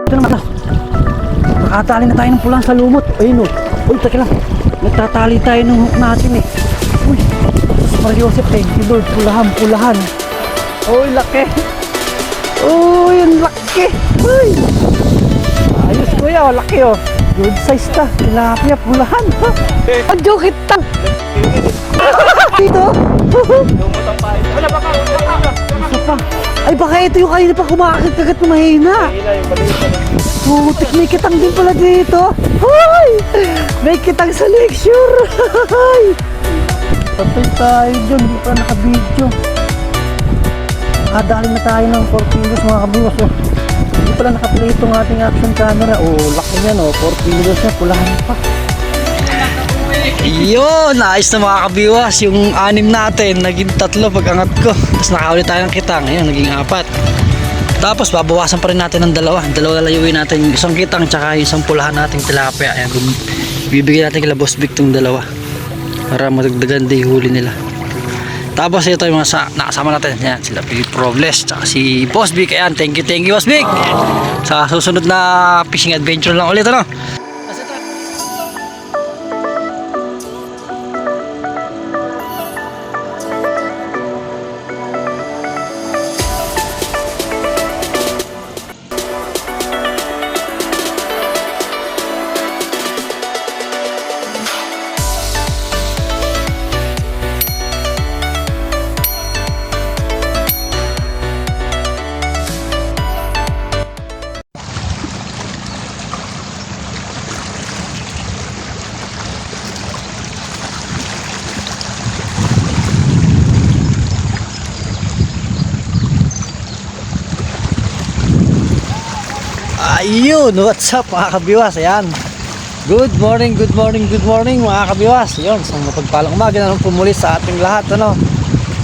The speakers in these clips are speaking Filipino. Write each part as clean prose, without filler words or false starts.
Ito naman. Nakatali na tayo ng pulang sa lumot. Ayun o. Uy, taka lang. Nagtatali tayo ng hook natin eh. Uy, Mario Joseph, thank you Lord. Pulahan, pulahan. Uy, laki. Uy, ang laki. Uy. Ayos kuya, oh, laki oh. Good size ta. Tilapia, pulahan. Ang joke kita. Dito. Wala baka. Isa pa. Ay baka ito yung kanina pa kumakagkagat na mahina. Putik, may kitang din pala dito. Ay! May kitang sa lecture. Ay! Patay tayo dyan, hindi pa nakabidyo. Nakadali na tayo ng 4 fingers mga kabiwas. Oh. Hindi pala nakaplay itong ating action camera. Oh, laki niyan oh, 4 fingers na, pulahan pa. Yun, naayos na mga kabiwas. Yung 6 natin, naging 3 pag angat ko. Tapos nakahuli tayo ng kitang, ayun, naging 4. Tapos babawasan pa rin natin ng dalawa layuin natin, yung isang kitang tsaka yung isang pulahan nating tilapia. Ayan, bibigyan natin kila Boss Vic tong dalawa para matagdagan din huli nila. Tapos ito yung mga nakasama natin, yan, sila Probless tsaka si Boss Vic. Ayan, thank you Boss Vic. Sa susunod na fishing adventure lang ulit, ano? Ayun, what's up mga kabiwas? Ayan, good morning mga kabiwas. Yun, sa mapagpalang umaga na nung pumuli sa ating lahat, ano?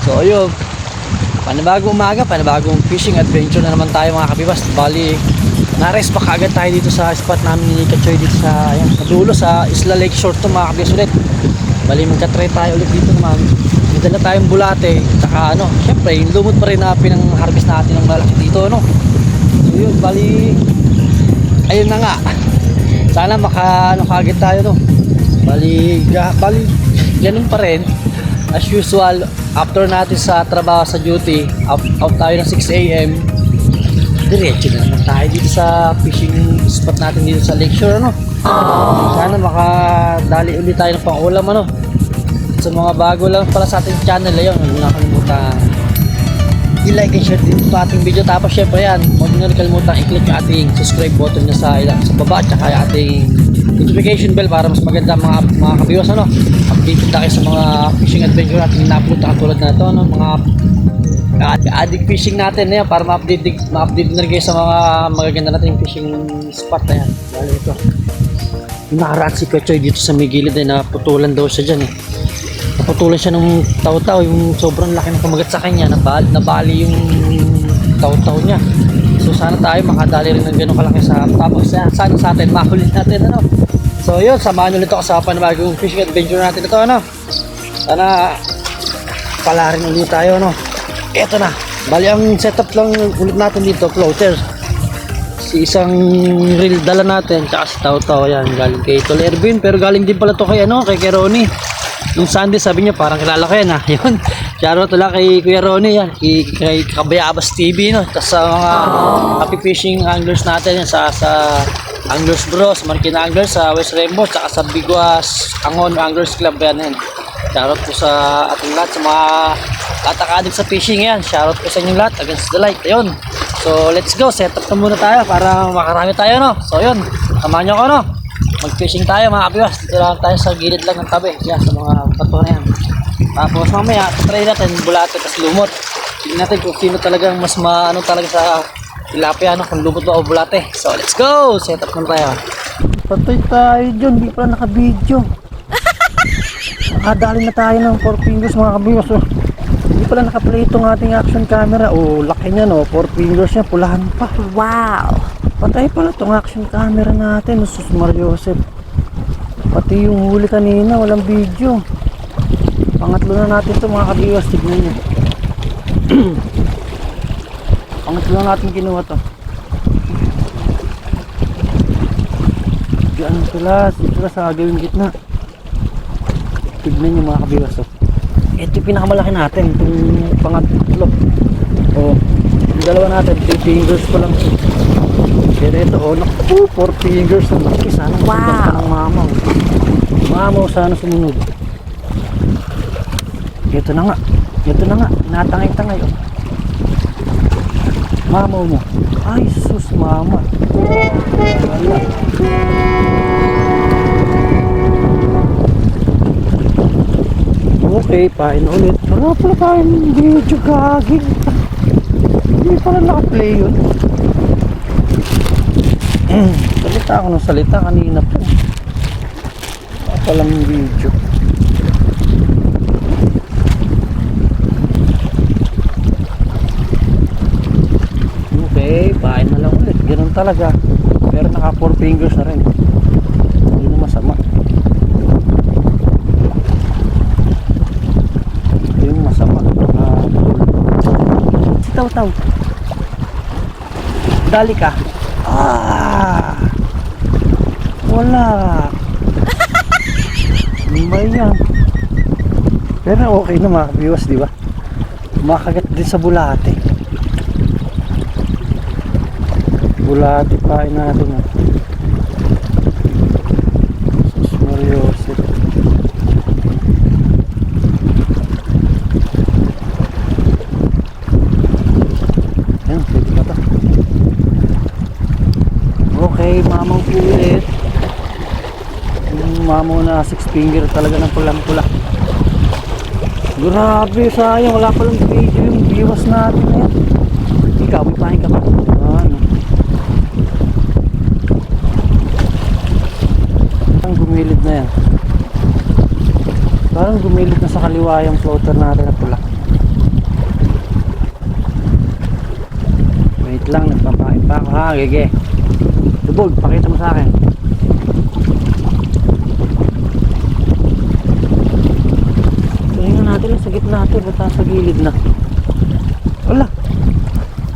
So ayun, panibagong umaga, panibagong fishing adventure na naman tayo mga kabiwas. Bali, na-rest pa kaagad tayo dito sa spot namin ni Kachoy dito sa, ayan, sa dulo sa Isla Lake Shore to mga kabiwas ulit. Bali, magka-try tayo ulit dito naman. May dala tayong bulate, tsaka ano, syempre yung lumot pa rin na pinang-harvest natin ng malaki dito, ano? So yun, bali, ayun na nga, sana kagad tayo, no? Bali ganun pa rin as usual. After natin sa trabaho sa duty, out tayo ng 6 AM, diretso na naman tayo dito sa fishing spot natin dito sa Lakeshore, ano? Sana makadali ulit tayo ng pang-ulam, ano? Sa mga bago lang pala sa ating channel, ayun, huwag na kalimutan i-like and share din ito ating video. Tapos syempre yan, huwag nyo kalimutan i-click yung ating subscribe button na sa baba, tsaka yung ating notification bell para mas maganda mga kabiwas, ano? Updated tayo sa mga fishing adventure natin na na-upload katulad na ito, ano? Mga addict fishing natin na yan para ma-update na rin kayo sa mga magaganda natin fishing spot na yan. Bali ito, yung nakaraan si Kachoy dito sa may gilid ay naputulan daw siya dyan eh. Naputulan siya ng taw-taw, yung sobrang laki ng kumagat sa kanya, nabali yung taw-taw niya. So sana tayo makadali rin ng gano'ng kalaki sa tapos sana sa atin mahuli natin, ano. So yun, samahan ulit ako sa panibagong fishing adventure natin ito, ano. Sana pala rin ulit tayo, ano. Eto na, bali ang setup lang ulit natin dito, floater. Si isang reel dala natin, tsaka si taw-taw, yan, galing kay Tol Erwin, pero galing din pala to kay kay Ronnie. Nung Sunday sabi niya parang kilala ko yan, ha. Yun, shoutout lang kay Kuya Ronnie, yan, kay Kabayabas TV, no. Tapos sa mga happy fishing anglers natin yan, sa Anglers Bros, Marikina Anglers sa West Rainbow, tsaka sa Biguas Angon Anglers Club, yan. Shoutout po sa ating lahat, sa mga atakadik sa fishing yan. Shoutout po sa inyong lahat, against the light. Ayun, so let's go, set up na muna tayo para makarami tayo, no. So yun, samahan nyo ko, no. Mag-fishing tayo mga kabiwas. Dito lang tayo sa gilid lang ng tabi. Yan, sa mga pato na yan. Tapos mamaya, try natin bulate at lumot. Tignan natin kung sino talagang mas maano talaga sa tilapia, ano, kung lumot ba o bulate. So let's go! Set up na tayo. Patay tayo dyan, di pala naka-video. Nakadali na tayo ng 4 fingers mga kabiwas. Oh. Hindi pala naka-play itong ating action camera. Oh, laki niya, no? 4 fingers niya, pulahan pa. Wow! Patay pala itong action camera natin, Sus Mario Joseph. Pati yung huli kanina, walang video. Pangatlo na natin ito mga kabiwas, tignan nyo. Pangatlo na natin kinuha to. Diyan sila sa gawing gitna. Tignan nyo mga kabiwas. Oh. Ito yung pinakamalaki natin. Itong pangatlo. Oh, yung dalawa natin, 3 fingers ko lang. Pero ito, oh, naku, 4 fingers. Ang laki. Sana sundan pa ng mamaw. Mamaw sana sumunod. Ito na nga. Ito na nga. Natangay-tangay. Oh. Mamaw mo. Ay, sus, mama. Wala. Okay, pain ulit. Wala pala tayong video gaging. Hindi pala naka-play yun. Salita ako ng salita kanina po. Wala palang video. Okay, pain na lang ulit. Ganun talaga. Pero naka 4 fingers na rin. Hindi na masama. Taw. Dali ka. Wala. Lima yan. Pero okay na mga viewers, di ba? Makagat din sa bulate. Bulate pain natin. Sus Mariosep. Okay, mamaw po ulit. Yung mamaw na 6 finger talaga ng pulang-pula. Grabe, sayang. Wala palang video yung viewers natin na yan. Ikaw, may pahin ka ba? Ano? Parang gumilid na yan. Parang gumilid na sa kaliwa yung floater natin na pula. Wait lang, nagpapain pa ako ha, gege. Lubog, pakita mo sa akin. Tingnan natin sa gitna natin, basta sa gilid na. Wala.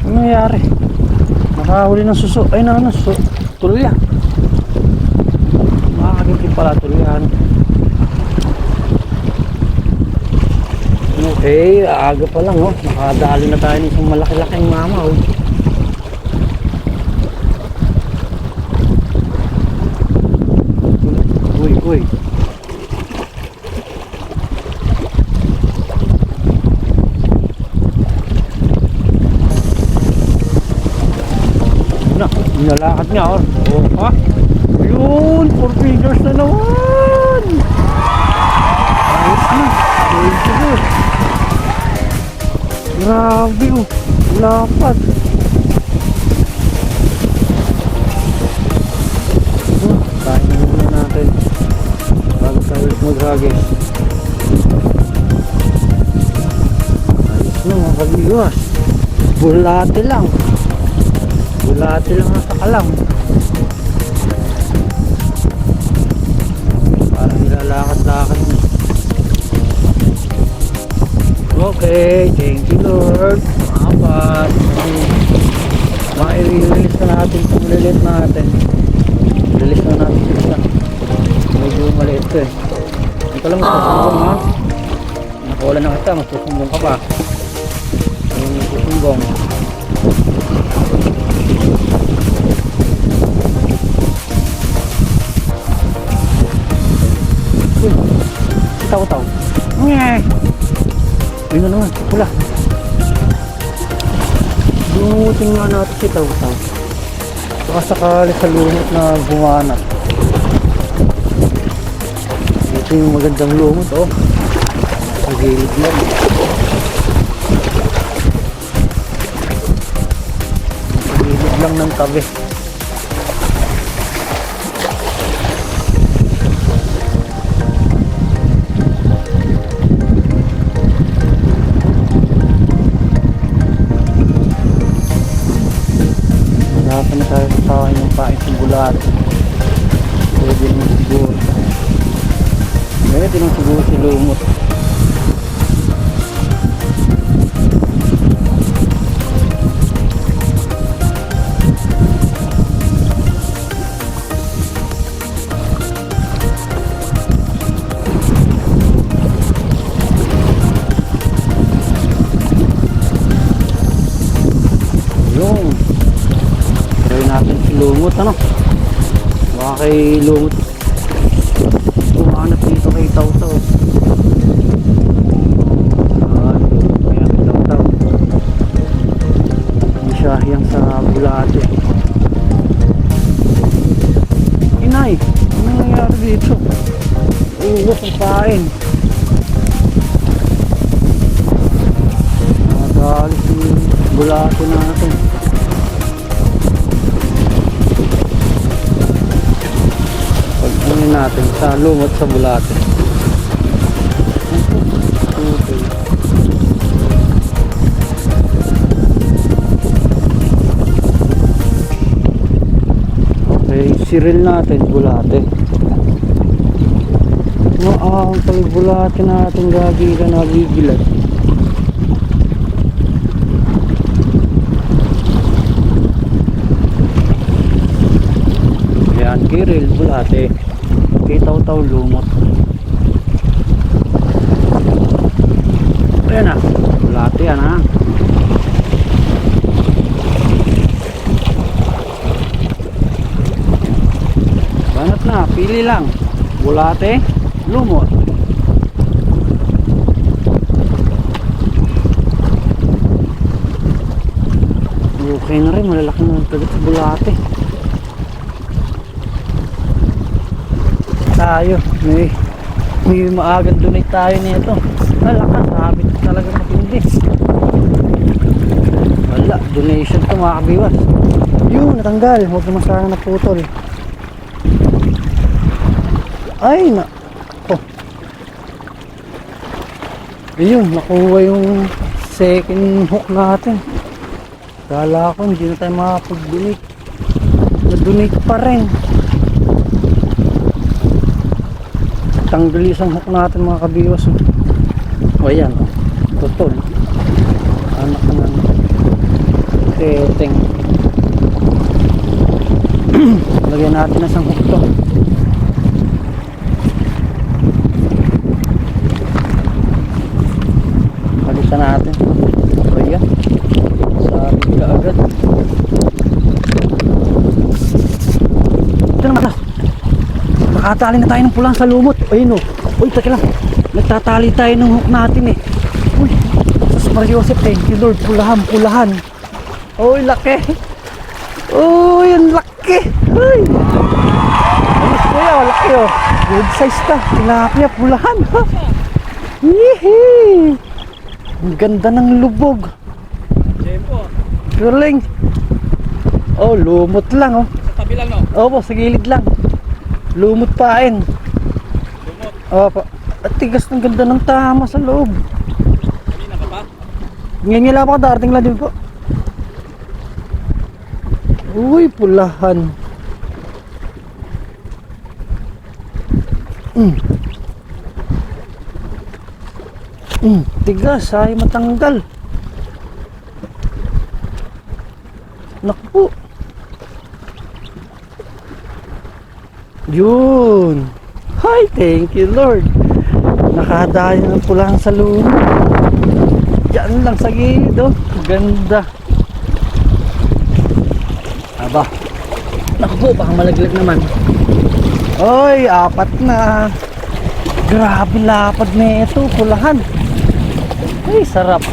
Ano nangyari? Nakahuli ng suso. Ay na ano, suso. Tulya. Makakagintin pala tulyan. Okay, aga pa lang oh. Nakadali na tayo ng isang malaki-laking mamaw. Uy. Na, nalakad niya oh. Oh, ha? Ayun, 4 fingers na naman. Ayos na. Good. Grabe oh. Lapad. Kain na muna natin bago tayo maghagis. Ayos na mga kabiwas. Bulate lang nasa kalam. Parang nilalakad-lakad na. Okay, thank you Lord. Apat. Maire-release na natin itong lilit natin. Release na natin isa. Medyo maliit ito eh. Hindi ka lang masusumbong ha. Nakawala na kita, masusumbong ka pa. Yung masusumbong. Uy, itaw-taw. Ngeh. Yun na naman, pula. Lumutin nga natin si itaw-taw. Baka sakali sa lumot na bumanat. Ito yung magandang lumot oh. Sa gilid lang. Sa gilid lang ng tabi. Hirapan na tayo sa yung pain sa bulat. Pwede naman siguro. Pwede naman siguro si lumot. lumot ano. Baka kay lumot umanap dito kay Taw-Taw. Kaya kay Taw-Taw hindi siya hiyang sa bulate. Inay, ano nangyari dito? Uwas ang pain. Nagalis yung bulate natin. Pag-unin natin sa lumot sa bulate. Okay. Okay, siril natin bulate. Ang pagbulate natin gagi ka nagigilat. Yan, kiril, bulate. Kay Taw-Taw, lumot. Ayan na, bulate yan ha. Banat na, pili lang. Bulate, lumot. Okay na rin, malalaki na tagat sa bulate. Tayo, may maagang donate tayo nito. Malakas, habit talaga matindi. Wala, donation to mga kabiwas. Yun, natanggal, huwag naman sana naputol. Ay, ayun, nakuha yung second hook natin. Kala ko hindi na tayo makapag-donate. Na-donate pa rin. Tanggal isang hook natin mga kabiwas. O ayan, tutol. Anak ka ng keteng. Lagyan natin na isang hook to. Palitan natin. O ayan, sabi ka agad. Ito naman, nakatali na tayo ng pulang sa lumot. Ayun o. Uy, taka lang. Nagtatali tayo ng hook natin eh. Uy, sa Mariosep, thank you Lord. Pulahan, pulahan. Uy, laki. Uy, ang laki. Uy. Alis ko yun, laki o. Good size ta. Tilapia, pulahan. Yehey. Ang ganda ng lubog. Tempo. Galing. Oh, lumot lang oh. Sa tabi lang no? Opo, sa gilid lang. Lumot pain. Lumot. Opo. At tigas ng ganda ng tama sa loob. Kanina ka pa? Ngayon lang ako, darating lang din po. Uy, pulahan. Tigas, ay matanggal. Naku. Yun. Hi, thank you Lord. Nakadaya ng pulahan sa loob. Diyan lang sa gilid oh. Ganda. Aba. Naku po, baka malaglag naman. Oy, apat na. Grabe lapad na ito, pulahan. Ay, sarap.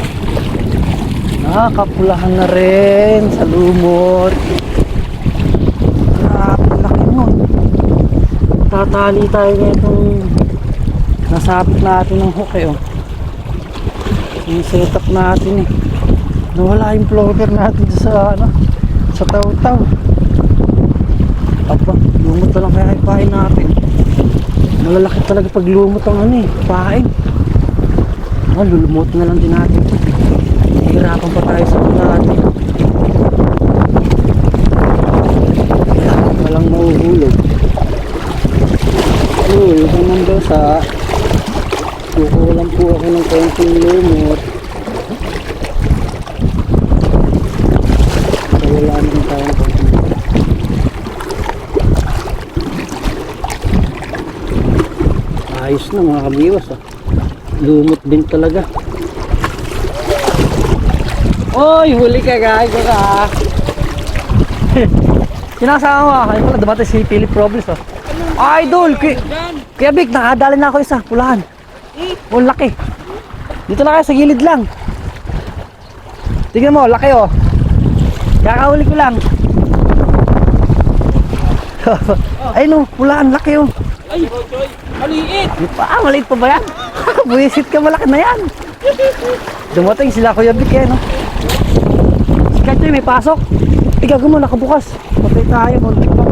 Nakakapulahan na rin sa lumot. Grabe, laki nun. Tatali tayo na itong nasabit natin ng hook eh oh. Yung setup natin eh. Nawala yung floater natin sa ano, sa Taw-Taw. Aba, lumot na lang kaya ipain natin. Malalaki talaga pag lumot ang ano eh, pain. Lulumot na lang din natin. Hihirapan pa tayo sa mga natin. Walang mauhulog. Yung naman daw sa kukulang po ako ng konting lumot. So wala naman tayo ng konting lumot. Ayos na mga kabiwas ah. Lumot din talaga. Oy, huli ka guys ka. Sinasama mo. Ayun pala, dumating si Philip Robles. Oh. Idol! Kuya Vic, nakadali na ako isa. Pulahan. Oh, laki. Dito na kayo sa gilid lang. Tingnan mo, laki oh. Kakahuli ko lang. Ayun oh, pulahan, laki oh. Ay, maliit. Maliit pa ba yan? Buwisit ka, malaki na yan. Dumating sila Kuya Vic eh, no? Si Katya may pasok. Igago mo, nakabukas. Patay tayo, muntik pa.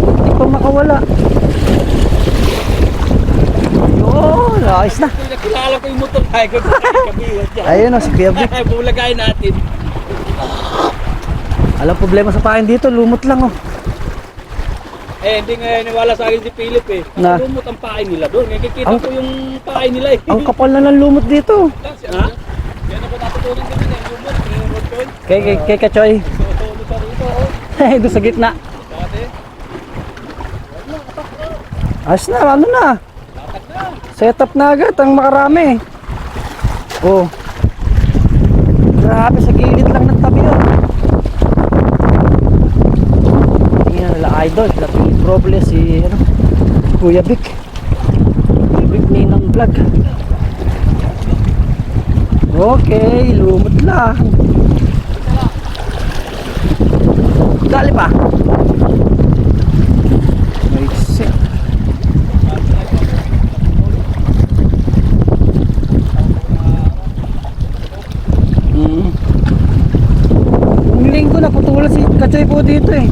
Muntik pa makawala. Yun, ayos na. Nakilala ko yung motor. Ay, kabiwas dyan. Ayun o, si Kuya Vic. Ay, bumulagay natin. Alam problema sa pain dito, lumot lang oh. Eh, hindi nga niwala sa akin si Philip eh. Na? Lumot ang pain nila doon. Nakikita Ang- ko yung pain nila eh. Ang kapal na ng lumot dito. Ha? Yan ako natutunan din yung lumot. Yung road coin. Kay Kachoy. Tulog sa rito. Oh. Doon sa gitna. Dati. Ayos na, ano na. Set up na agad, ang makarami. Oh. Grabe, sa gilid lang ng tabi oh. Tingnan nila idol, sila Philip Robles, si ano, Kuya Vic. Kuya Vic Ninang Vlog. Okay, lumot lang. Dali pa. May sick. Yung linggo naputulan si Kachoy po dito eh.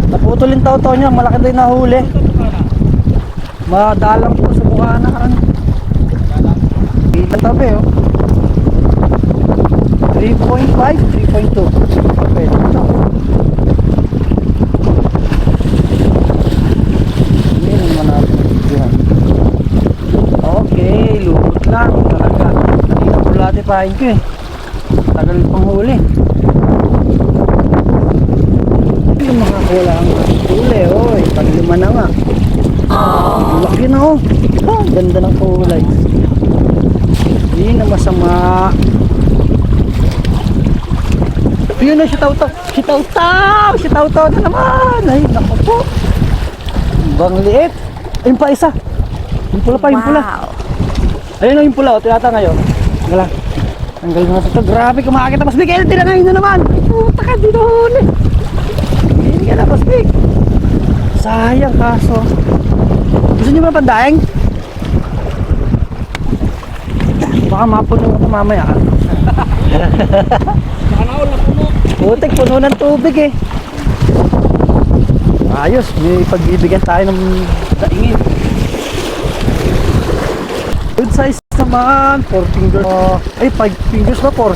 Naputulin tao-tao niya, malaki din nahuli. Madalang po sa bukana. Kita tabi oh. 3.5, 3.2. Pwede ito. Hindi naman natin nagsigihan. Okay, lumot lang talaga. Kanina po lahat ipahin ko eh. Tagal pang huli. Hindi makakula ang huli. Oy, paglima na nga. Laki na oh. Ganda ng kulay. Hindi na masama. Yun na si Tawtaw. Si Tawtaw! Si Tawtaw na naman. Ay, naku po. Bang liit. Ayun pa isa. Yung pula pa, yung pula. Ayun na yung pula. O, tinata ngayon. Gala. Tanggal mo na ito. Grabe, kumakakita. Mas big LT na ngayon na naman. Puta ka, di na huli. Hindi ka na, mas big. Sayang kaso. Gusto nyo ba pandaing? Baka mapuno ko mamaya. Nakanaol na puno. Putik, puno ng tubig eh. Ayos, may pagbibigyan tayo ng daingin. Good size naman, 4 fingers. Ay, 5 fingers na 4.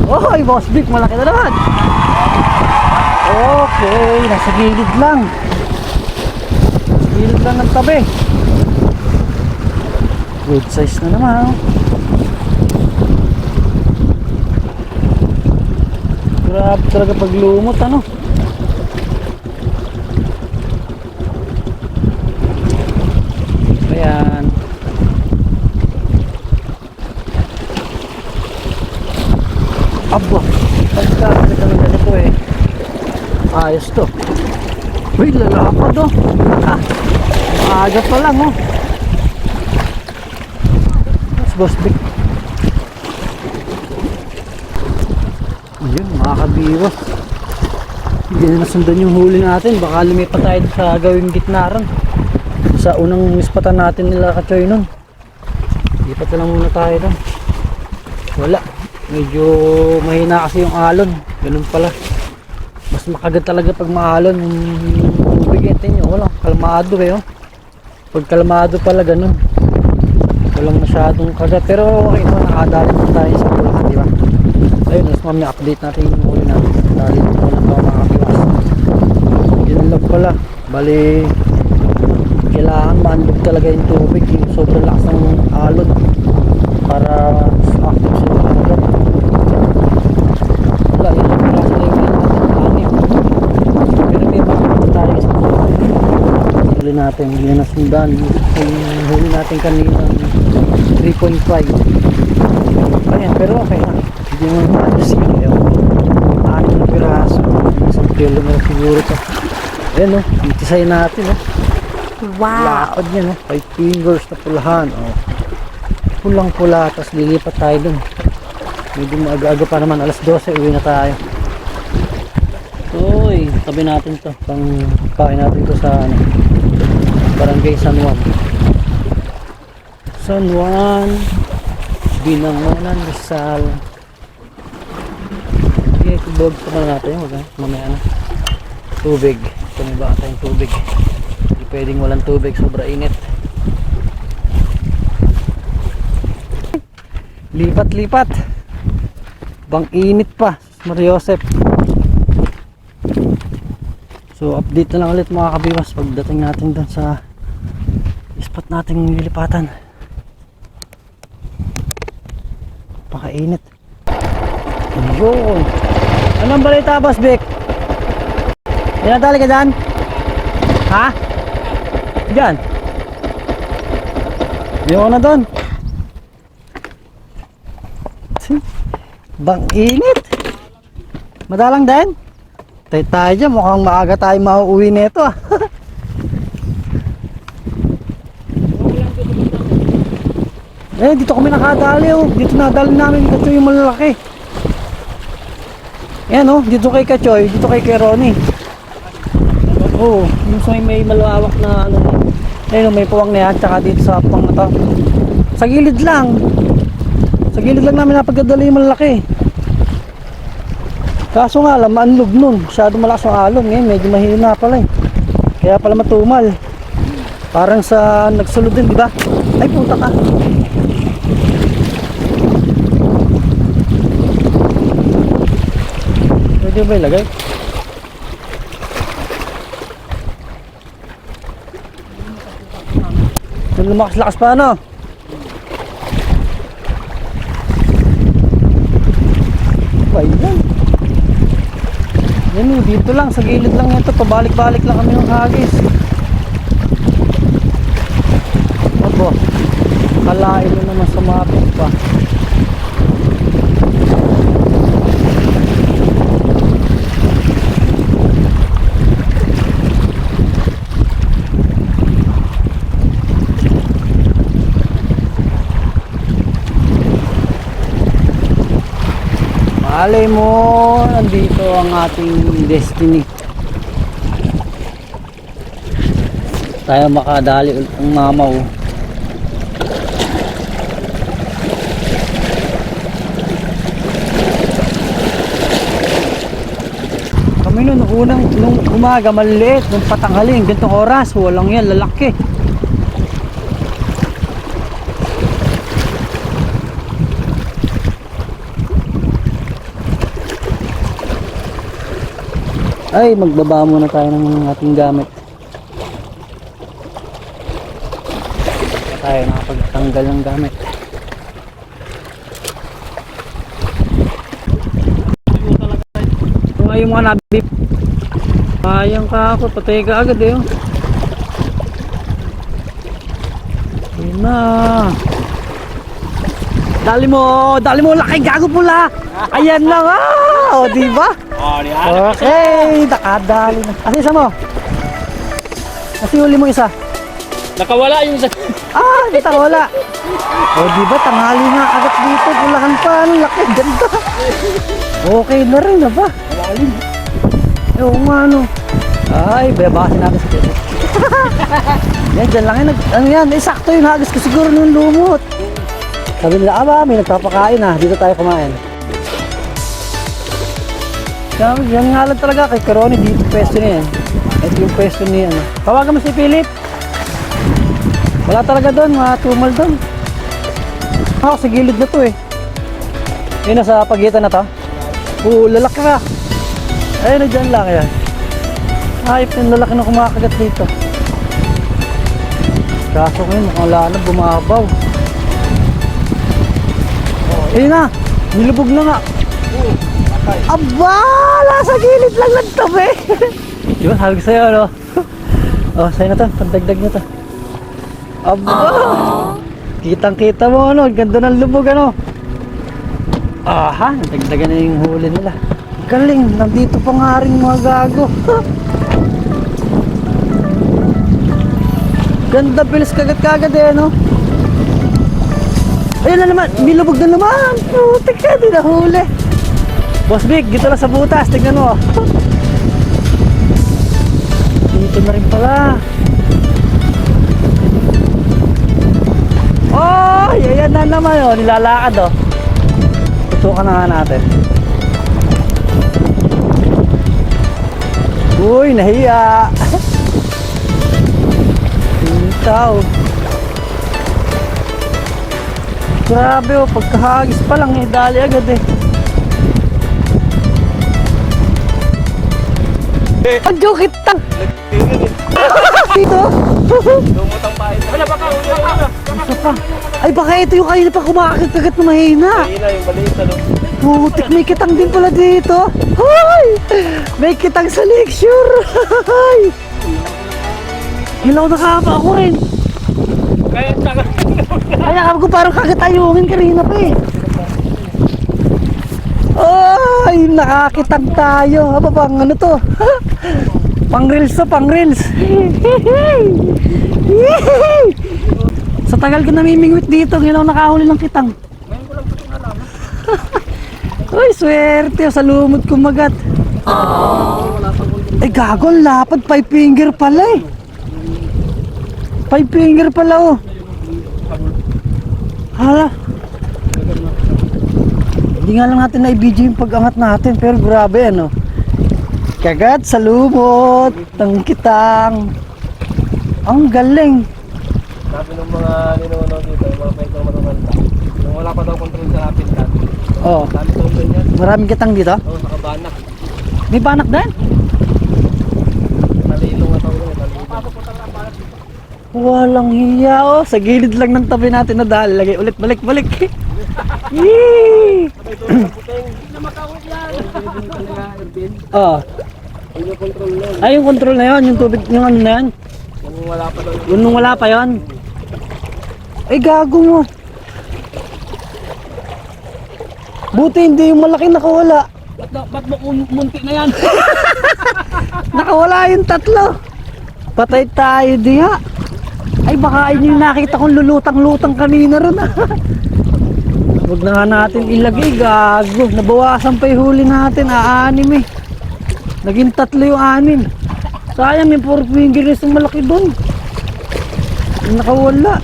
Oh, ay, boss big, malaki na naman. Okay, nasa gilid lang. Gilid lang ng tabi. Good size na naman. Grabe talaga pag lumot, ano? Ayan. Aba, pagkakita kami ganito eh. Ayos to. Uy, lalapad oh. Aga pa lang oh. Mas boss big. Ayun, mga kabiwas. Hindi na nasundan yung huli natin. Baka lumipat tayo sa gawing gitnaran. Sa unang ispatan natin nila Kachoy nun. Lipat na lang muna tayo doon. Wala. Medyo mahina kasi yung alon. Ganun pala. Mas makagat talaga pag maalon. Yung tubig natin nyo. Wala. Kalmado eh. Oh. Pag kalmado pala ganun. Walang masyadong kagat. Pero okay naman. Nakadali na tayo sa pulahan. Diba? Ayun, mas mamaya update natin yung huli natin. Dali ito na ito mga kapiwas. Yun lang pala. Bali, kailangan maandog talaga yung tubig. Yung sobrang lakas ng alon. Para active sila agad. Wala, yun ang klase na yung anim. Pero may bakit tayo sa huli natin. Hindi na nasundan. Yung huli natin kanina 3.5. Ayan, pero okay na. Hindi mo maayos yun. Ano na piraso. Isang kilo na siguro to. Ayan, oh. Itisay natin, oh. Wow! Lapad niya, no? 5 fingers na pulahan, oh. Pulang-pula, tapos lilipat tayo dun. Medyo maaga-aga pa naman, alas 12, uwi na tayo. Uy, tabi natin to. Pangkain natin to sa ano, Barangay San Juan. San Juan, Binangonan, Rizal. Okay, kubog pa na natin. Huwag na, mamaya na. Tubig. Tumiba tayong tubig. Hindi pwedeng walang tubig, sobra init. Lipat-lipat. Bang init pa, Mario Joseph. So update na lang ulit mga kabiwas pagdating natin dun sa spot nating nilipatan. Pakainit. Yun. Anong balita, Boss Vic? Dinadali ka dyan? Ha? Dyan? Di ako na dun. Bang init. Madalang din. Tayo dyan, mukhang maaga tayo mauuwi nito ah. Eh, dito kami nakadali oh. Dito nadali namin Kachoy yung malalaki. Yan oh, dito kay Kachoy, dito kay Ronnie. Oh, yung sa may malawak na ano. Ayun, may puwang na yan, tsaka dito sa pang ito. Sa gilid lang. Sa gilid lang namin napagdadali yung malalaki. Kaso nga lang, maanlog nun. Masyado malakas yung alon. Ngayon, medyo mahina pala eh. Kaya pala matumal. Parang sa nagsulod din, di ba? Ay, puta ka. Pwede ba ilagay? Lumakas-lakas pa ano? Ayan. Yan o, dito lang, sa gilid lang ito. Pabalik-balik lang kami ng hagis. Opo, kalain mo naman sa mapit pa. Malay mo, nandito ang ating destiny. Tayo makadali ulit ang mamaw. Kami nung umaga maliit, nung patanghaling, ganitong oras, walang yan, lalaki. Ay, magbaba muna tayo ng ating gamit. Tayo nakapagtanggal ng gamit. Kung ayaw mga nabip, sayang ka ako, patay ka agad eh. Ayun na. Dali mo, laki gago pula. Ayan na nga, o diba? Okay, nakadali na. Kasi isa mo? Kasi huli mo isa? Nakawala yung isa. Ah, kita wala. O diba, tanghali nga agad dito. Pulahan pa, ang laki, ganda. Okay na rin na ba? Malalim. Oo nga ano. Ay, bayabasin natin sa kito. Yan, dyan lang yan. Ano yan, sakto yun, hagis ko siguro nung lumot. Sabi nila, may nagpapakain ah. Dito tayo kumain. Yan nga lang talaga kay Karoni, dito pwesto niya yan. Ito yung pwesto niya. Tawagan mo si Philip. Wala talaga doon, mga tumal doon. Ako sa gilid na to eh. Yun na sa pagitan na to. Oo, lalaki ka. Ayun na dyan lang yan. Ayop yung lalaki na kumakagat dito. Kaso ngayon, mukhang lana, bumabaw. Ayun na, nilubog na nga. Aba, nasa gilid lang ng tabi. Diba, sabi ko sa'yo, ano? Oh, sa'yo na to, pandagdag na to. Aba, kitang-kita mo, ano, ganda ng lubog, ano. Aha, dagdagan na yung huli nila. Galing, nandito pa nga rin mga gago. Ganda, bilis kagat-kagat eh, no? Ayun na naman, nilubog na naman. Putik ka, di nahuli. Boss Vic, dito lang sa butas, tignan mo. Dito na rin pala. Oh, yan na naman, oh, nilalakad, oh. Tutukan na nga natin. Uy, nahiya. Tao. Grabe, oh, pagkahagis pa lang eh, dali agad eh. Ang joke kita. Dito. Lumutang pa ito. Wala, baka uli na. Isa pa. Ay, baka ito yung kanina pa kumakagat-kagat na mahina. Mahina yung baliit, ano? Putik, may kitang din pala dito. Hoy! May kitang sa lecture. Hoy! Hilaw na kapa ako rin. Kaya tagal. Ay, akala ko parang kagatayungin kanina pa eh. Ay, nakakitang tayo. Aba bang ano to? Pang reels to, pang reels. Sa tagal ko namimingwit dito, ngayon ako nakahuli ng kitang. Ngayon ko lang po itong alam. Uy, swerte sa lumot kumagat. Ay, gago, ang lapad. 5 finger pala eh. 5 finger pala oh. Hala. Hindi nga lang natin na-video yung pag-angat natin, pero grabe ano. Kagat sa lumot ng kitang. Ang galing. Sabi ng mga ninuno dito, yung mga pwede matutanda. Nung wala pa daw control sa apit dati. Oh, Dami daw ganyan. maraming kitang dito. Oo, nakabanak. May banak din. Talilong na tawag yun. Pasok po talaga ang banak dito. Walang hiya oh. Sa gilid lang ng tabi natin na dahil. Lagay ulit, balik. Yee! Hindi na makawit yan. Oh. Yung control na yun. Ay, yung control na yun, yung tubig, yung ano na yan. Nung wala pa daw yun. Yung nung wala pa yun. Ay, gago mo. Buti hindi yung malaki nakawala. Ba't mo munti na yan? Nakawala yung tatlo. Patay tayo diha. Ay, baka yun yung nakita kong lulutang-lutang kanina ron. Huwag na nga natin ilagay, gago. Nabawasan pa yung huli natin, aanim eh. Naging 3 yung anim. Sayang yung 4 fingers yung malaki doon. Yung nakawala.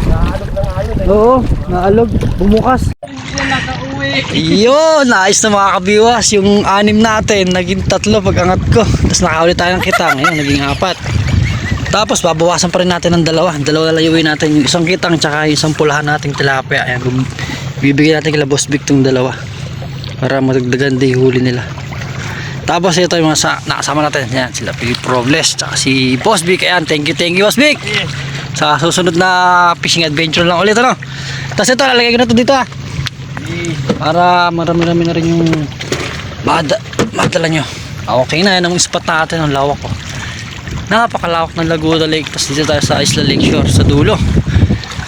Naalog na nga yun eh. Oo, naalog. Bumukas. Yun, naayos na mga kabiwas. Yung 6 natin, naging 3 pag angat ko. Tapos nakahuli tayo ng kitang. Yun, naging 4. Tapos babawasan pa rin natin ng 2. 2 lalayuin natin. Yung isang kitang tsaka yung isang pulahan nating tilapia. Ayan, bibigyan natin kila Boss Vic tong 2. Para madagdagan din yung huli nila. Tapos ito yung mga nakasama natin. Yan, sila Philip Robles tsaka si Boss Vic. Ayan, thank you Boss Vic. Sa susunod na fishing adventure lang ulit ano. Tapos ito, lalagay ko na ito dito ah. Para marami-rami na rin yung madala nyo. Okay na, yan ang spot natin. Ang lawak ko. Napakalawak ng Laguna Lake. Tapos dito tayo sa Isla Lakeshore sa dulo.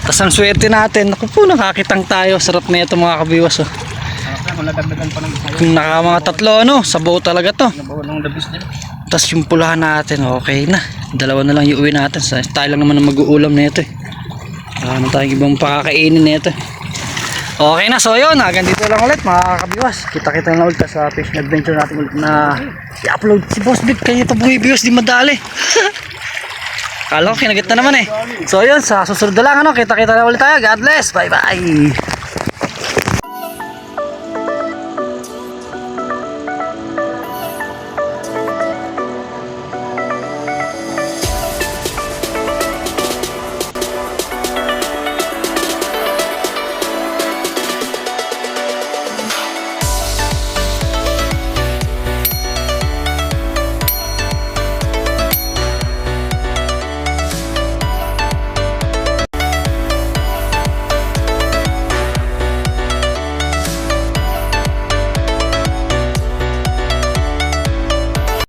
Tapos ang swerte natin, naku po, nakakitang tayo. Sarap na ito mga kabiwas oh. Malagadagan pa ng isayo. Kung naka mga 3 ano, sabaw talaga to. Nabawa ng labis niya. Tapos yung pulahan natin, okay na. 2 na lang iuwi natin. Tayo lang naman ang mag-uulam na ito eh. Ano tayong ibang pakakainin na ito. Okay na, so yun, hanggang dito lang ulit mga kabiwas. Kita-kita na ulit sa fishing adventure natin ulit na i-upload si Boss Vic. Kaya ito buhay-biwas, di madali. Kala ko kinagat na naman eh. So yun, sa susunod na lang ano, kita-kita na ulit tayo. God bless, bye bye.